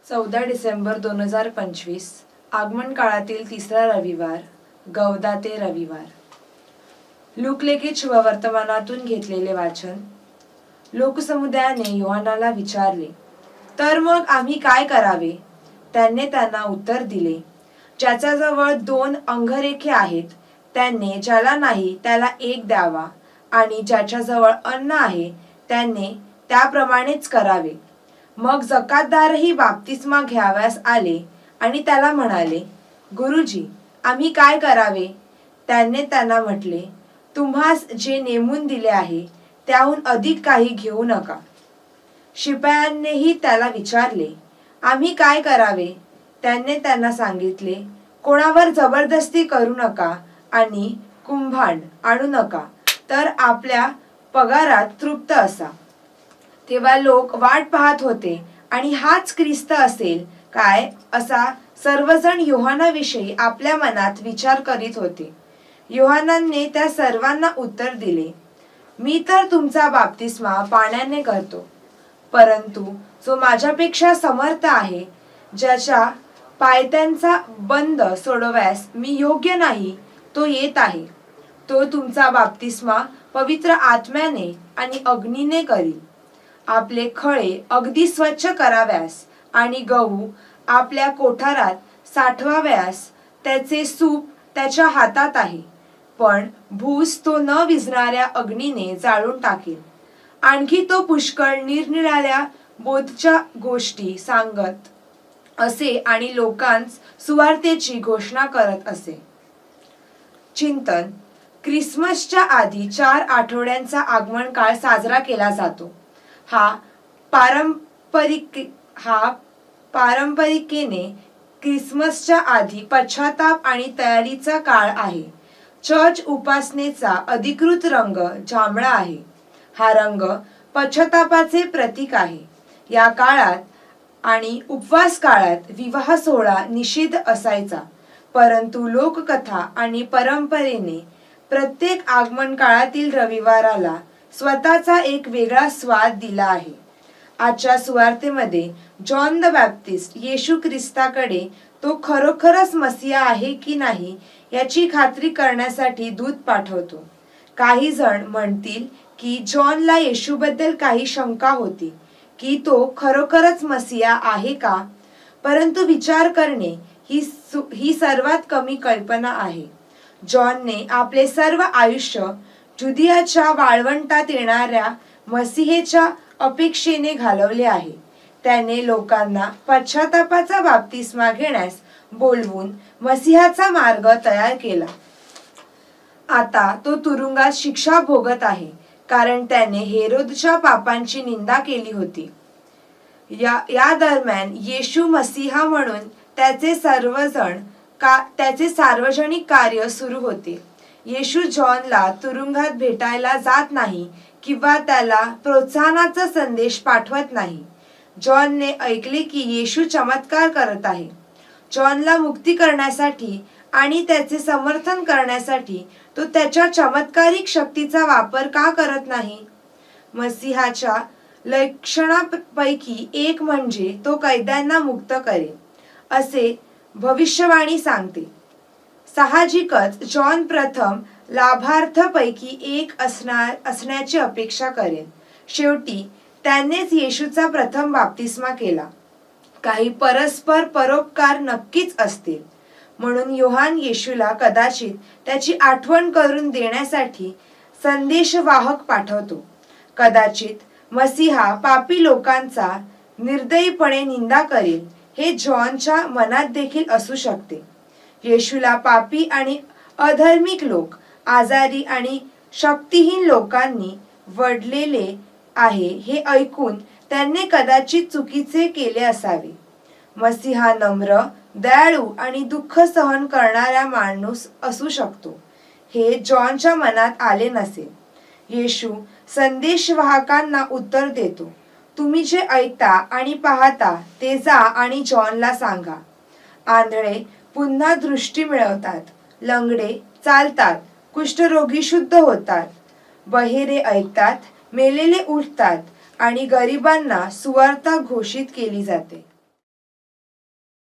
14 डिसेंबर 2025 आगमन काळातील तिसरा रविवार, गौदा ते रविवार. लूकलेखित शुभवर्तमानातून घेतलेले वाचन. लोकसमुदायाने योहानाला विचारले, तर मग आम्ही काय करावे? त्याने त्यांना उत्तर दिले, ज्याच्याजवळ 2 अंगरेखे आहेत त्याने ज्याला नाही त्याला 1 द्यावा, आणि ज्याच्याजवळ अन्न आहे त्याने त्याप्रमाणेच करावे. मग जकातदारही बाप्तिस्मा घ्यावयास आले आणि त्याला म्हणाले, गुरुजी, आम्ही काय करावे? त्याने त्यांना म्हटले, तुम्हास जे नेमून दिले आहे त्याहून अधिक काही घेऊ नका. शिपायांनीही त्याला विचारले, आम्ही काय करावे? त्याने त्यांना सांगितले, कोणावर जबरदस्ती करू नका आणि कुंभांड आणू नका, तर आपल्या पगारात तृप्त असा. तेव्हा लोक वाट पाहत होते आणि हाच ख्रिस्त असेल काय असा सर्वजण योहानाविषयी आपल्या मनात विचार करीत होते. योहानाने त्या सर्वांना उत्तर दिले, मी तर तुमचा बाप्तिस्मा पाण्याने करतो, परंतु जो माझ्यापेक्षा समर्थ आहे, ज्याच्या पायथ्यांचा बंद सोडवयास मी योग्य नाही, तो येत आहे. तो तुमचा बाप्तिस्मा पवित्र आत्म्याने आणि अग्नीने करील. आपले खळे अगदी स्वच्छ कराव्यास आणि गहू आपल्या कोठारात साठवाव्यास त्याचे सूप त्याच्या हातात आहे, पण भूस तो न विझणाऱ्या अग्नीने जाळून टाकेल. आणखी तो पुष्कळ निरनिराळ्या बोधच्या गोष्टी सांगत असे आणि लोकांस सुवार्तेची घोषणा करत असे. चिंतन. ख्रिसमसच्या आधी 4 आठवड्यांचा आगमन काळ साजरा केला जातो. हा पारंपरिकेने ख्रिसमसच्या आधी पश्चाताप आणि तयारीचा काळ आहे. चर्च उपासनेचा अधिकृत रंग जांभळा आहे. हा रंग पश्चातापाचे प्रतीक आहे. या काळात आणि उपवास काळात विवाह सोहळा निषिद्ध असायचा, परंतु लोककथा आणि परंपरेने प्रत्येक आगमन काळातील रविवाराला स्वतःचा एक वेगळा स्वाद दिला आहे. आजच्या सुवार्तेमध्ये जॉन द बॅप्टिस्ट येशू ख्रिस्ताकडे तो खरोखरच मसीहा आहे की नाही याची खात्री करण्यासाठी दूत पाठवतो. काही जण म्हणतील की जॉनला येशूबद्दल काही शंका होती की तो खरोखरच मसीहा आहे का, परंतु विचार करणे ही सर्वात कमी कल्पना आहे. जॉनने आपले सर्व आयुष्य जुदियाच्या वाळवंटात येणाऱ्या मसीहेच्या अपेक्षेने घालवले आहे. त्याने लोकांना पश्चातापाचा बाप्तिस्मा घेण्यास बोलवून मसीहाचा मार्ग तयार केला. आता तो तुरुंगात शिक्षा भोगत आहे, कारण त्याने हेरोदच्या पापांची निंदा केली होती. या दरम्यान येशू मसीहा म्हणून त्याचे सार्वजनिक कार्य सुरू होते. येशू जॉनला तुरुंगात भेटायला जात नाही किंवा त्याला प्रोत्साहनाचा संदेश पाठवत नाही. जॉनने ऐकले की येशू चमत्कार करत आहे. जॉनला मुक्ती करण्यासाठी आणि त्याचे समर्थन करण्यासाठी तो त्याच्या चमत्कारिक शक्तीचा वापर का करत नाही? मसीहाच्या लक्षणांपैकी एक म्हणजे तो कैद्यांना मुक्त करेल, असे भविष्यवाणी सांगते. साहजिकच जॉन प्रथम लाभार्थ्यांपैकी एक असण्याची अपेक्षा करेल. शेवटी त्यानेच येशूचा प्रथम बाप्तिस्मा केला. काही परस्पर परोपकार नक्कीच असतील, म्हणून योहान येशूला कदाचित त्याची आठवण करून देण्यासाठी संदेशवाहक पाठवतो. कदाचित मसीहा पापी लोकांचा निर्दयीपणे निंदा करेल हे जॉनच्या मनात देखील असू शकते. येशूला पापी आणि अधार्मिक लोक, आजारी आणि शक्तिहीन लोकांनी वडलेले आहे हे ऐकून त्यांनी कदाचित चुकीचे केले असावे. मसीहा नम्र, दयाळू आणि दुःख सहन करणारा माणूस असू शकतो हे जॉनच्या मनात आले नसेल. येशू संदेशवाहकांना उत्तर देतो, तुम्ही जे ऐकता आणि पाहता ते जा आणि जॉनला सांगा. आंधळे पुन्हा दृष्टी मिळवतात, लंगडे चालतात, कुष्ठरोगी शुद्ध होतात, बहिरे ऐकतात, मेलेले उठतात आणि गरिबांना सुवार्ता घोषित केली जाते.